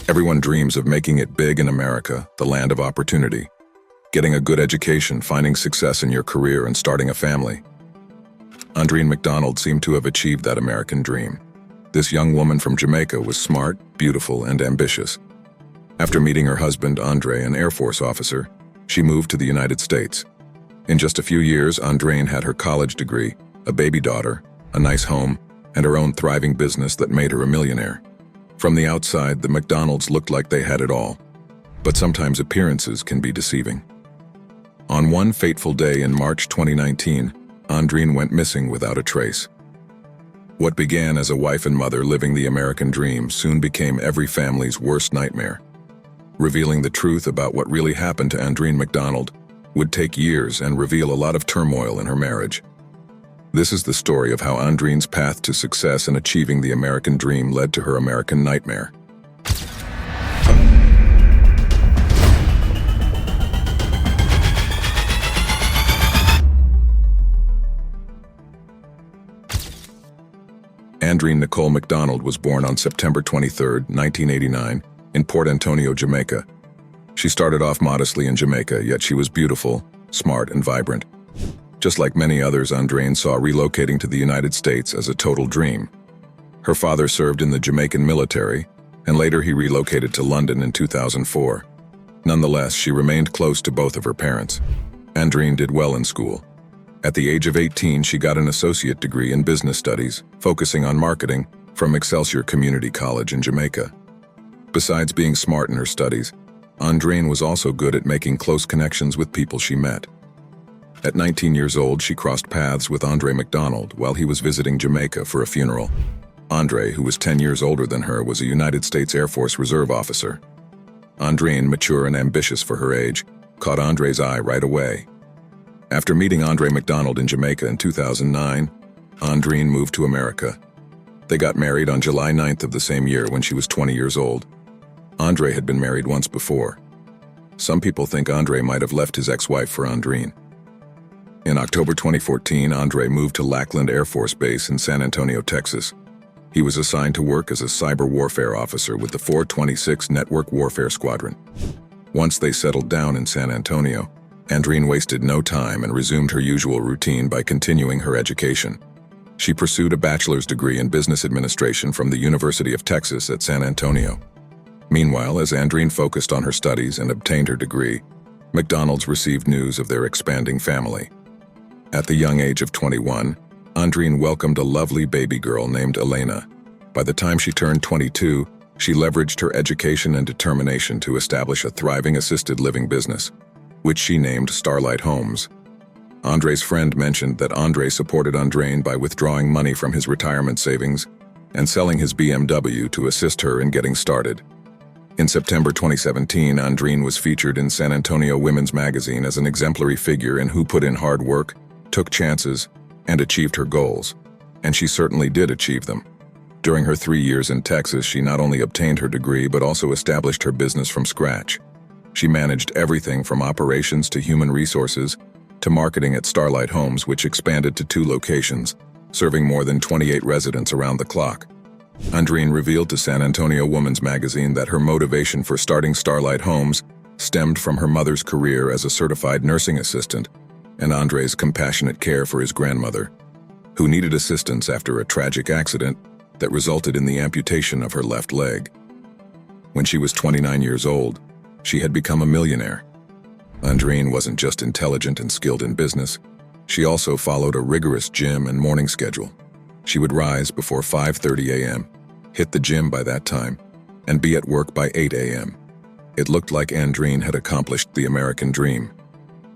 Everyone dreams of making it big in America, the land of opportunity. Getting a good education, finding success in your career, and starting a family. Andreen McDonald seemed to have achieved that American dream. This young woman from Jamaica was smart, beautiful, and ambitious. After meeting her husband, Andre, an Air Force officer, she moved to the United States. In just a few years, Andreen had her college degree, a baby daughter, a nice home, and her own thriving business that made her a millionaire. From the outside, the McDonalds looked like they had it all. But sometimes appearances can be deceiving. On one fateful day in March 2019, Andreen went missing without a trace. What began as a wife and mother living the American dream soon became every family's worst nightmare. Revealing the truth about what really happened to Andreen McDonald would take years and reveal a lot of turmoil in her marriage. This is the story of how Andreen's path to success in achieving the American dream led to her American nightmare. Andreen Nicole McDonald was born on September 23, 1989, in Port Antonio, Jamaica. She started off modestly in Jamaica, yet she was beautiful, smart, and vibrant. Just like many others, Andreen saw relocating to the United States as a total dream. Her father served in the Jamaican military, and later he relocated to London in 2004. Nonetheless, she remained close to both of her parents. Andreen did well in school. At the age of 18, she got an associate degree in business studies, focusing on marketing, from Excelsior Community College in Jamaica. Besides being smart in her studies, Andreen was also good at making close connections with people she met. At 19 years old, she crossed paths with Andre McDonald while he was visiting Jamaica for a funeral. Andre, who was 10 years older than her, was a United States Air Force Reserve officer. Andreen, mature and ambitious for her age, caught Andre's eye right away. After meeting Andre McDonald in Jamaica in 2009, Andreen moved to America. They got married on July 9th of the same year when she was 20 years old. Andre had been married once before. Some people think Andre might have left his ex-wife for Andreen. In October 2014, Andre moved to Lackland Air Force Base in San Antonio, Texas. He was assigned to work as a cyber warfare officer with the 426 Network Warfare Squadron. Once they settled down in San Antonio, Andreen wasted no time and resumed her usual routine by continuing her education. She pursued a bachelor's degree in business administration from the University of Texas at San Antonio. Meanwhile, as Andreen focused on her studies and obtained her degree, McDonald's received news of their expanding family. At the young age of 21, Andreen welcomed a lovely baby girl named Elena. By the time she turned 22, she leveraged her education and determination to establish a thriving assisted living business, which she named Starlight Homes. Andre's friend mentioned that Andre supported Andreen by withdrawing money from his retirement savings and selling his BMW to assist her in getting started. In September 2017, Andreen was featured in San Antonio Women's Magazine as an exemplary figure in who put in hard work, took chances, and achieved her goals. And she certainly did achieve them. During her 3 years in Texas, she not only obtained her degree but also established her business from scratch. She managed everything from operations to human resources to marketing at Starlight Homes, which expanded to 2 locations, serving more than 28 residents around the clock. Andreen revealed to San Antonio Women's Magazine that her motivation for starting Starlight Homes stemmed from her mother's career as a certified nursing assistant and Andre's compassionate care for his grandmother, who needed assistance after a tragic accident that resulted in the amputation of her left leg. When she was 29 years old, she had become a millionaire. Andreen wasn't just intelligent and skilled in business, she also followed a rigorous gym and morning schedule. She would rise before 5:30 a.m., hit the gym by that time, and be at work by 8 a.m. It looked like Andreen had accomplished the American dream.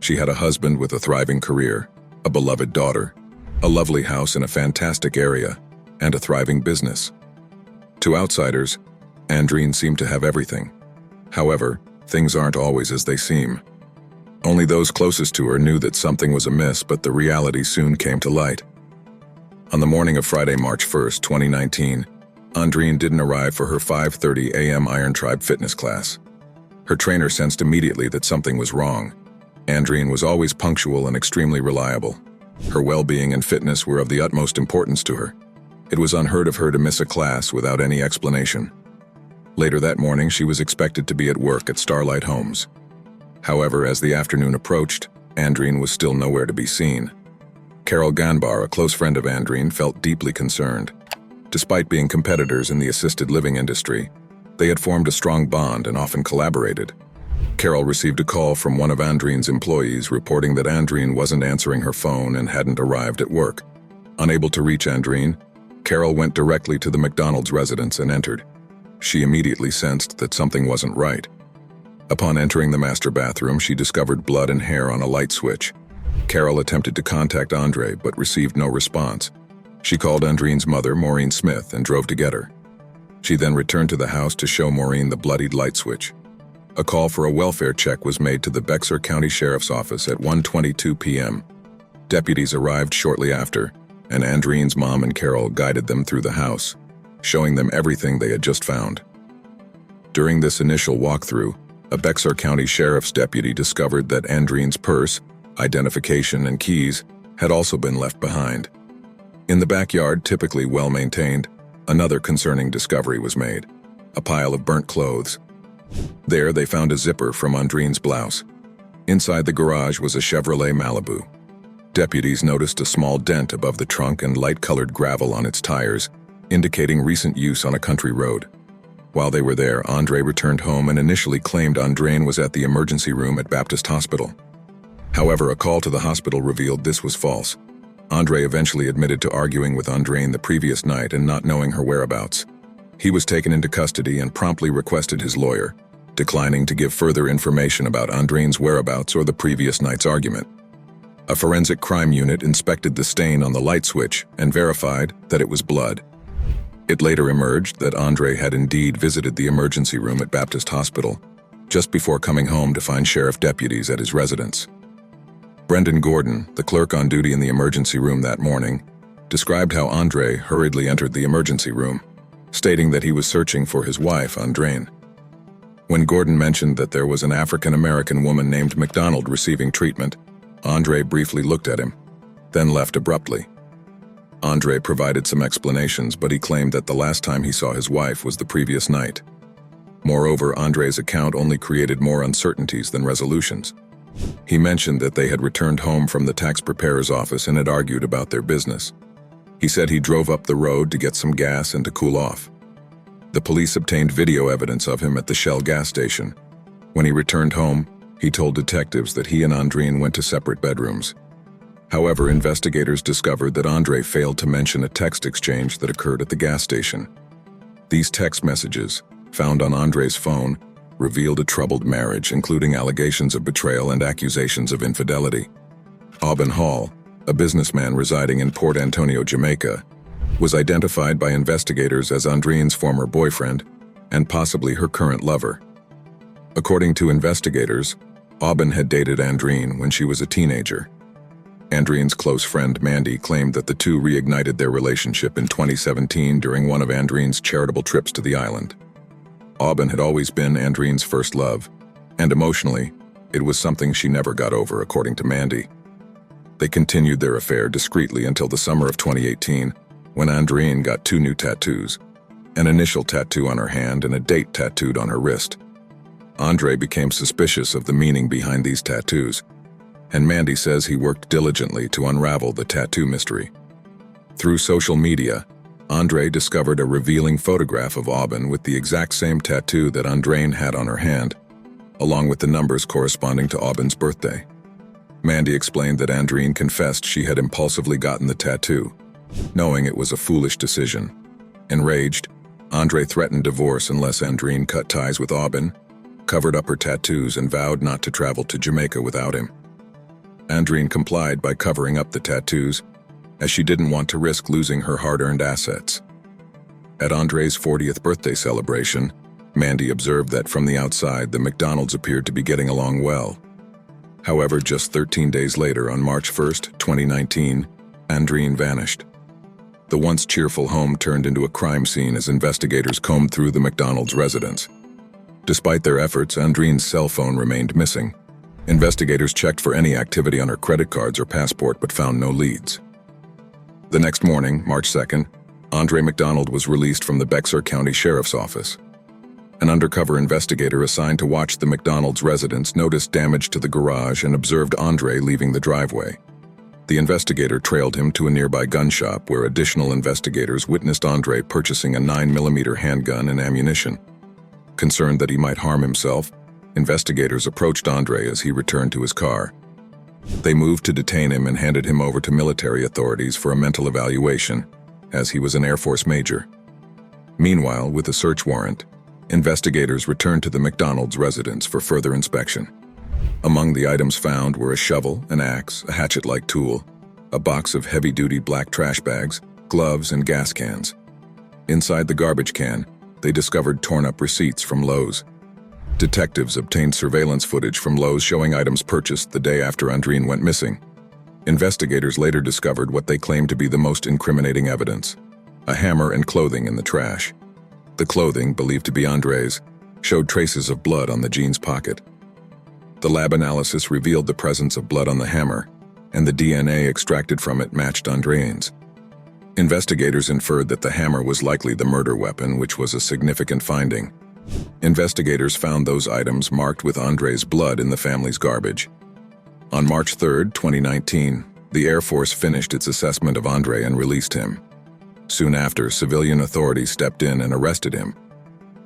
She had a husband with a thriving career, a beloved daughter, a lovely house in a fantastic area, and a thriving business. To outsiders, Andreen seemed to have everything. However, things aren't always as they seem. Only those closest to her knew that something was amiss, but the reality soon came to light. On the morning of Friday, March 1st, 2019, Andreen didn't arrive for her 5:30 a.m. Iron Tribe fitness class. Her trainer sensed immediately that something was wrong. Andreen was always punctual and extremely reliable. Her well-being and fitness were of the utmost importance to her. It was unheard of her to miss a class without any explanation. Later that morning, she was expected to be at work at Starlight Homes. However, as the afternoon approached, Andreen was still nowhere to be seen. Carol Ganbar, a close friend of Andreen, felt deeply concerned. Despite being competitors in the assisted living industry, they had formed a strong bond and often collaborated. Carol received a call from one of Andreen's employees reporting that Andreen wasn't answering her phone and hadn't arrived at work. Unable to reach Andreen, Carol went directly to the McDonald's residence and entered. She immediately sensed that something wasn't right. Upon entering the master bathroom, she discovered blood and hair on a light switch. Carol attempted to contact Andre but received no response. She called Andreen's mother, Maureen Smith, and drove to get her. She then returned to the house to show Maureen the bloodied light switch. A call for a welfare check was made to the Bexar County Sheriff's Office at 1:22 p.m. Deputies arrived shortly after, and Andreen's mom and Carol guided them through the house, showing them everything they had just found. During this initial walkthrough, a Bexar County Sheriff's deputy discovered that Andreen's purse, identification, and keys had also been left behind. In the backyard, typically well-maintained, another concerning discovery was made: a pile of burnt clothes. There, they found a zipper from Andreen's blouse. Inside the garage was a Chevrolet Malibu. Deputies noticed a small dent above the trunk and light-colored gravel on its tires, indicating recent use on a country road. While they were there, Andre returned home and initially claimed Andreen was at the emergency room at Baptist Hospital. However, a call to the hospital revealed this was false. Andre eventually admitted to arguing with Andreen the previous night and not knowing her whereabouts. He was taken into custody and promptly requested his lawyer, declining to give further information about Andreen's whereabouts or the previous night's argument. A forensic crime unit inspected the stain on the light switch and verified that it was blood. It later emerged that Andre had indeed visited the emergency room at Baptist Hospital, just before coming home to find sheriff deputies at his residence. Brendan Gordon, the clerk on duty in the emergency room that morning, described how Andre hurriedly entered the emergency room, stating that he was searching for his wife, Andreen. When Gordon mentioned that there was an African-American woman named McDonald receiving treatment, Andre briefly looked at him, then left abruptly. Andre provided some explanations, but he claimed that the last time he saw his wife was the previous night. Moreover, Andre's account only created more uncertainties than resolutions. He mentioned that they had returned home from the tax preparer's office and had argued about their business. He said he drove up the road to get some gas and to cool off. The police obtained video evidence of him at the Shell gas station. When he returned home, he told detectives that he and Andreen went to separate bedrooms. However, investigators discovered that Andre failed to mention a text exchange that occurred at the gas station. These text messages, found on Andre's phone, revealed a troubled marriage, including allegations of betrayal and accusations of infidelity. Aubin Hall, a businessman residing in Port Antonio, Jamaica, was identified by investigators as Andreen's former boyfriend and possibly her current lover. According to investigators, Aubin had dated Andreen when she was a teenager. Andreen's close friend Mandy claimed that the two reignited their relationship in 2017 during one of Andreen's charitable trips to the island. Aubin had always been Andreen's first love, and emotionally, it was something she never got over, according to Mandy. They continued their affair discreetly until the summer of 2018, when Andreen got 2 new tattoos, an initial tattoo on her hand and a date tattooed on her wrist. Andre became suspicious of the meaning behind these tattoos, and Mandy says he worked diligently to unravel the tattoo mystery. Through social media, Andre discovered a revealing photograph of Aubin with the exact same tattoo that Andreen had on her hand, along with the numbers corresponding to Aubin's birthday. Mandy explained that Andreen confessed she had impulsively gotten the tattoo, knowing it was a foolish decision. Enraged, Andre threatened divorce unless Andreen cut ties with Aubin, covered up her tattoos, and vowed not to travel to Jamaica without him. Andreen complied by covering up the tattoos, as she didn't want to risk losing her hard-earned assets. At Andre's 40th birthday celebration, Mandy observed that from the outside, the McDonald's appeared to be getting along well. However, just 13 days later, on March 1st, 2019, Andreen vanished. The once cheerful home turned into a crime scene as investigators combed through the McDonald's residence. Despite their efforts, Andreen's cell phone remained missing. Investigators checked for any activity on her credit cards or passport but found no leads. The next morning, March 2nd, Andre McDonald was released from the Bexar County Sheriff's Office. An undercover investigator assigned to watch the McDonald's residence noticed damage to the garage and observed Andre leaving the driveway. The investigator trailed him to a nearby gun shop where additional investigators witnessed Andre purchasing a 9mm handgun and ammunition. Concerned that he might harm himself, investigators approached Andre as he returned to his car. They moved to detain him and handed him over to military authorities for a mental evaluation, as he was an Air Force major. Meanwhile, with a search warrant, investigators returned to the McDonald's residence for further inspection. Among the items found were a shovel, an axe, a hatchet-like tool, a box of heavy-duty black trash bags, gloves, and gas cans. Inside the garbage can, they discovered torn-up receipts from Lowe's. Detectives obtained surveillance footage from Lowe's showing items purchased the day after Andreen went missing. Investigators later discovered what they claimed to be the most incriminating evidence: a hammer and clothing in the trash. The clothing, believed to be Andre's, showed traces of blood on the jeans pocket. The lab analysis revealed the presence of blood on the hammer, and the DNA extracted from it matched Andreen's. Investigators inferred that the hammer was likely the murder weapon, which was a significant finding. Investigators found those items marked with Andre's blood in the family's garbage. On March 3, 2019, the Air Force finished its assessment of Andre and released him. Soon after, civilian authorities stepped in and arrested him.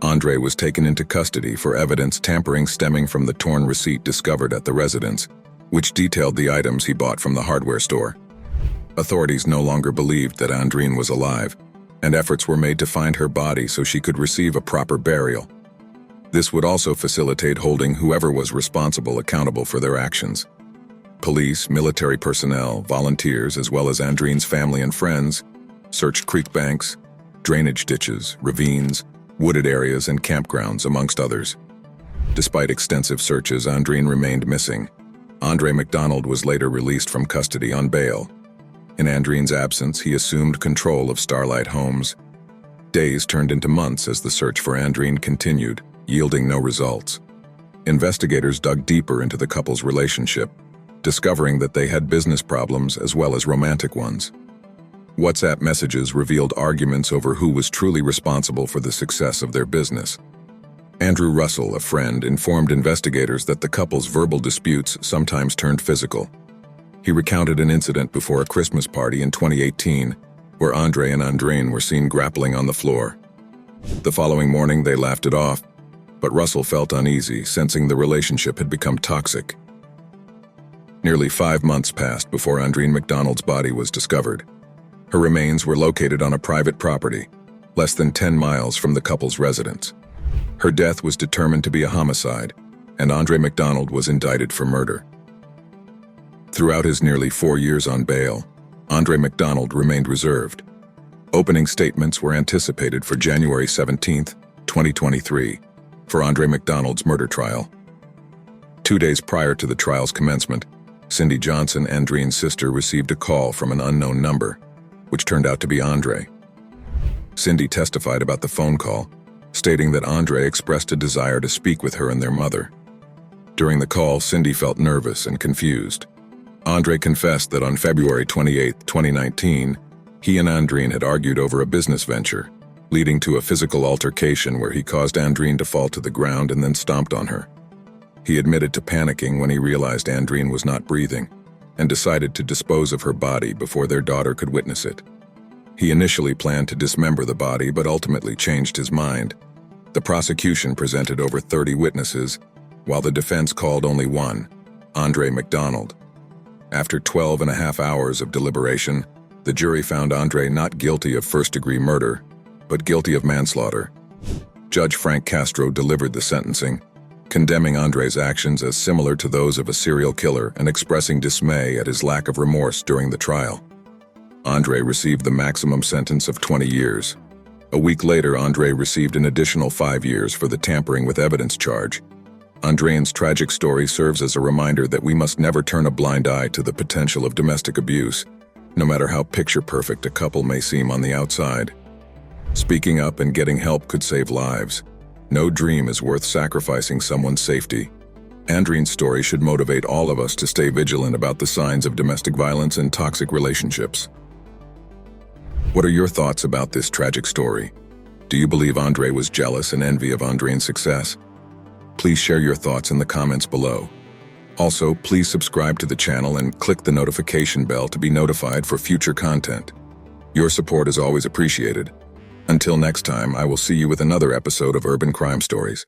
Andre was taken into custody for evidence tampering stemming from the torn receipt discovered at the residence, which detailed the items he bought from the hardware store. Authorities no longer believed that Andreen was alive, and efforts were made to find her body so she could receive a proper burial. This would also facilitate holding whoever was responsible accountable for their actions. Police, military personnel, volunteers, as well as Andreen's family and friends searched creek banks, drainage ditches, ravines, wooded areas, and campgrounds, amongst others. Despite extensive searches, Andreen remained missing. Andre McDonald was later released from custody on bail. In Andreen's absence, he assumed control of Starlight Homes. Days turned into months as the search for Andreen continued, yielding no results. Investigators dug deeper into the couple's relationship, discovering that they had business problems as well as romantic ones. WhatsApp messages revealed arguments over who was truly responsible for the success of their business. Andrew Russell, a friend, informed investigators that the couple's verbal disputes sometimes turned physical. He recounted an incident before a Christmas party in 2018, where Andre and Andreen were seen grappling on the floor. The following morning, they laughed it off, but Russell felt uneasy, sensing the relationship had become toxic. Nearly 5 months passed before Andreen McDonald's body was discovered. Her remains were located on a private property, less than 10 miles from the couple's residence. Her death was determined to be a homicide, and Andre McDonald was indicted for murder. Throughout his nearly 4 years on bail, Andre McDonald remained reserved. Opening statements were anticipated for January 17, 2023, for Andre McDonald's murder trial. 2 days prior to the trial's commencement, Cindy Johnson, Andreen's sister, received a call from an unknown number, which turned out to be Andre. Cindy testified about the phone call, stating that Andre expressed a desire to speak with her and their mother. During the call, Cindy felt nervous and confused. Andre confessed that on February 28, 2019, he and Andreen had argued over a business venture, leading to a physical altercation where he caused Andreen to fall to the ground and then stomped on her. He admitted to panicking when he realized Andreen was not breathing, and decided to dispose of her body before their daughter could witness it. He initially planned to dismember the body, but ultimately changed his mind. The prosecution presented over 30 witnesses, while the defense called only one, Andre McDonald. After 12.5 hours of deliberation, the jury found Andre not guilty of first-degree murder, but guilty of manslaughter. Judge Frank Castro delivered the sentencing, condemning Andre's actions as similar to those of a serial killer and expressing dismay at his lack of remorse during the trial. Andre received the maximum sentence of 20 years. A week later, Andre received an additional 5 years for the tampering with evidence charge. Andreen's tragic story serves as a reminder that we must never turn a blind eye to the potential of domestic abuse, no matter how picture-perfect a couple may seem on the outside. Speaking up and getting help could save lives. No dream is worth sacrificing someone's safety. Andreen's story should motivate all of us to stay vigilant about the signs of domestic violence and toxic relationships. What are your thoughts about this tragic story? Do you believe Andre was jealous and envy of Andreen's success? Please share your thoughts in the comments below. Also, please subscribe to the channel and click the notification bell to be notified for future content. Your support is always appreciated. Until next time, I will see you with another episode of Urban Crime Stories.